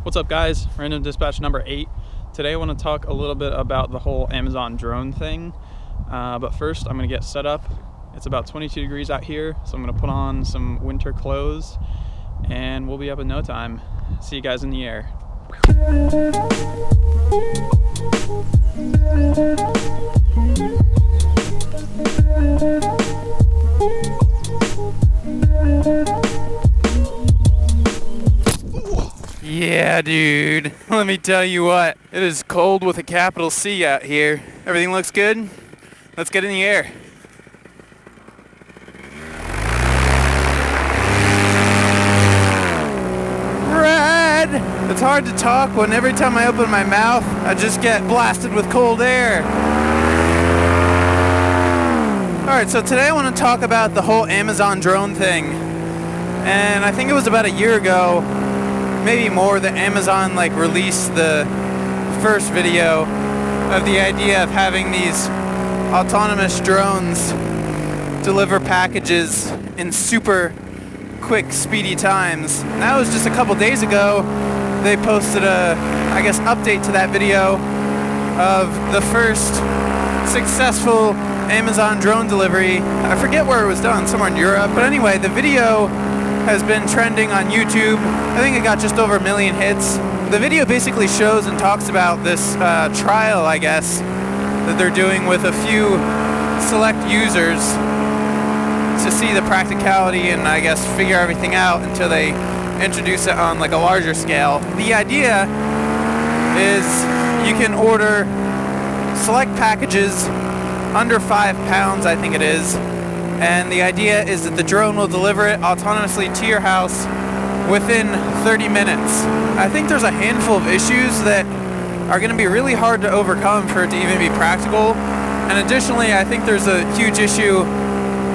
What's up, guys? Random dispatch number 8. Today I want to talk a little bit about the whole Amazon drone thing, but first I'm going to get set up. It's about 22 degrees out here, so I'm going to put on some winter clothes and we'll be up in no time. See you guys in the air. Yeah, dude. Let me tell you what. It is cold with a capital C out here. Everything looks good? Let's get in the air. Rad! It's hard to talk when every time I open my mouth, I just get blasted with cold air. Alright, so today I want to talk about the whole Amazon drone thing. And I think it was about a year ago, maybe more, that Amazon released the first video of the idea of having these autonomous drones deliver packages in super quick, speedy times. And that was just a couple days ago. They posted a, update to that video of the first successful Amazon drone delivery. I forget where it was done, somewhere in Europe. But anyway, the video has been trending on YouTube. I think it got just over 1 million hits. The video basically shows and talks about this trial, that they're doing with a few select users to see the practicality and figure everything out until they introduce it on a larger scale. The idea is you can order select packages under 5 pounds, I think it is. And the idea is that the drone will deliver it autonomously to your house within 30 minutes. I think there's a handful of issues that are going to be really hard to overcome for it to even be practical. And additionally, I think there's a huge issue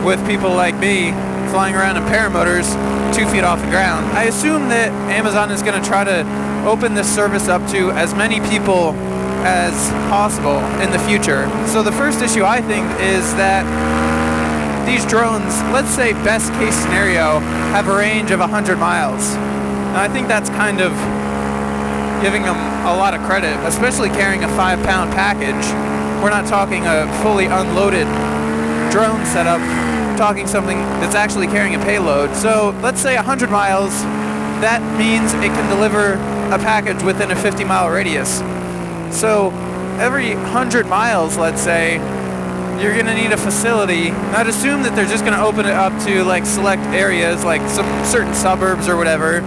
with people like me flying around in paramotors 2 feet off the ground. I assume that Amazon is going to try to open this service up to as many people as possible in the future. So the first issue, I think, is that these drones, let's say best case scenario, have a range of 100 miles. And I think that's kind of giving them a lot of credit, especially carrying a 5-pound package. We're not talking a fully unloaded drone setup, we're talking something that's actually carrying a payload. So let's say 100 miles, that means it can deliver a package within a 50-mile radius. So every 100 miles, let's say, you're going to need a facility. I'd assume that they're just going to open it up to select areas, some certain suburbs or whatever,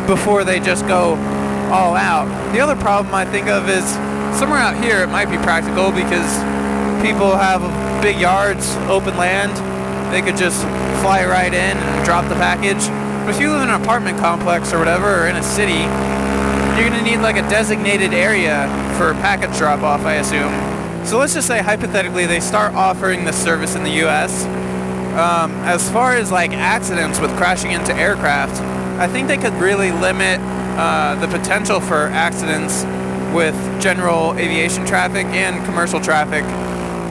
before they just go all out. The other problem I think of is somewhere out here it might be practical because people have big yards, open land. They could just fly right in and drop the package. But if you live in an apartment complex or whatever, or in a city, you're going to need a designated area for package drop-off, I assume. So let's just say, hypothetically, they start offering this service in the U.S. As far as accidents with crashing into aircraft, I think they could really limit the potential for accidents with general aviation traffic and commercial traffic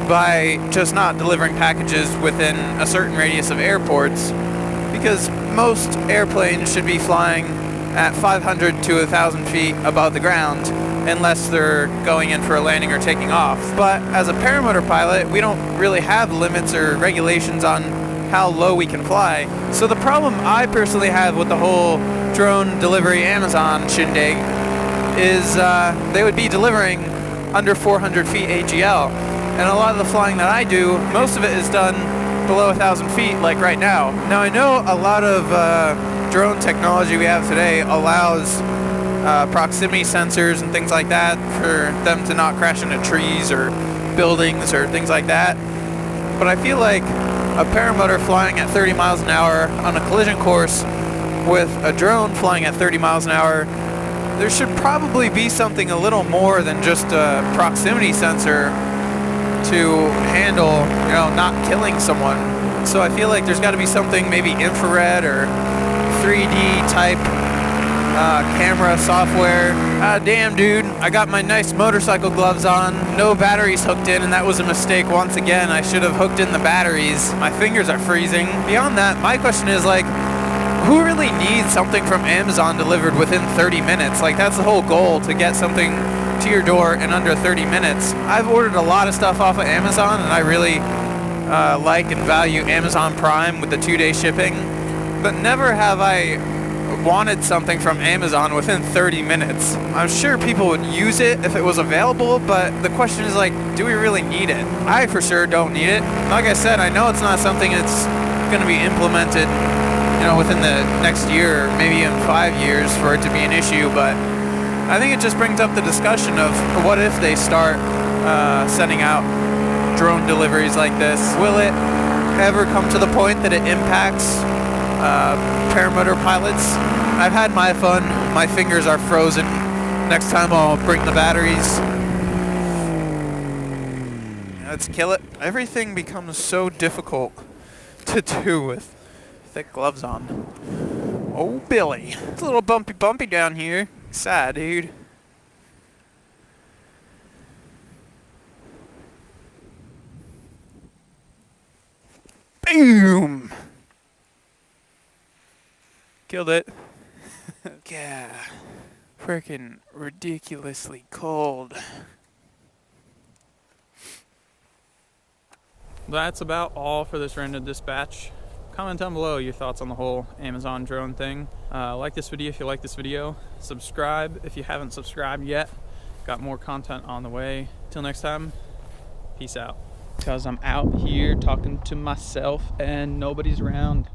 by just not delivering packages within a certain radius of airports, because most airplanes should be flying at 500 to 1,000 feet above the ground, unless they're going in for a landing or taking off. But as a paramotor pilot, we don't really have limits or regulations on how low we can fly. So the problem I personally have with the whole drone delivery Amazon shindig is they would be delivering under 400 feet AGL. And a lot of the flying that I do, most of it is done below 1,000 feet, like right now. Now I know a lot of drone technology we have today allows proximity sensors and things like that for them to not crash into trees or buildings or things like that. But I feel like a paramotor flying at 30 miles an hour on a collision course with a drone flying at 30 miles an hour, there should probably be something a little more than just a proximity sensor to handle, not killing someone. So I feel like there's got to be something, maybe infrared or 3D type camera software. Damn, dude, I got my nice motorcycle gloves on, no batteries hooked in, and that was a mistake once again. I should have hooked in the batteries. My fingers are freezing. Beyond that, my question is who really needs something from Amazon delivered within 30 minutes? Like, that's the whole goal, to get something to your door in under 30 minutes. I've ordered a lot of stuff off of Amazon, and I really like and value Amazon Prime with the 2-day shipping, but never have I wanted something from Amazon within 30 minutes. I'm sure people would use it if it was available, but the question is, like, do we really need it? I for sure don't need it. Like I said, I know it's not something that's going to be implemented, you know, within the next year, or maybe in 5 years for it to be an issue, but I think it just brings up the discussion of what if they start sending out drone deliveries like this. Will it ever come to the point that it impacts paramotor pilots? I've had my fun. My fingers are frozen. Next time I'll bring the batteries. Let's kill it. Everything becomes so difficult to do with thick gloves on. Oh, Billy. It's a little bumpy down here. Sad, dude. Boom! Killed it. Yeah. Freaking ridiculously cold. That's about all for this random dispatch. Comment down below your thoughts on the whole Amazon drone thing. Like this video if you like this video. Subscribe if you haven't subscribed yet. Got more content on the way. Till next time, peace out. Because I'm out here talking to myself and nobody's around.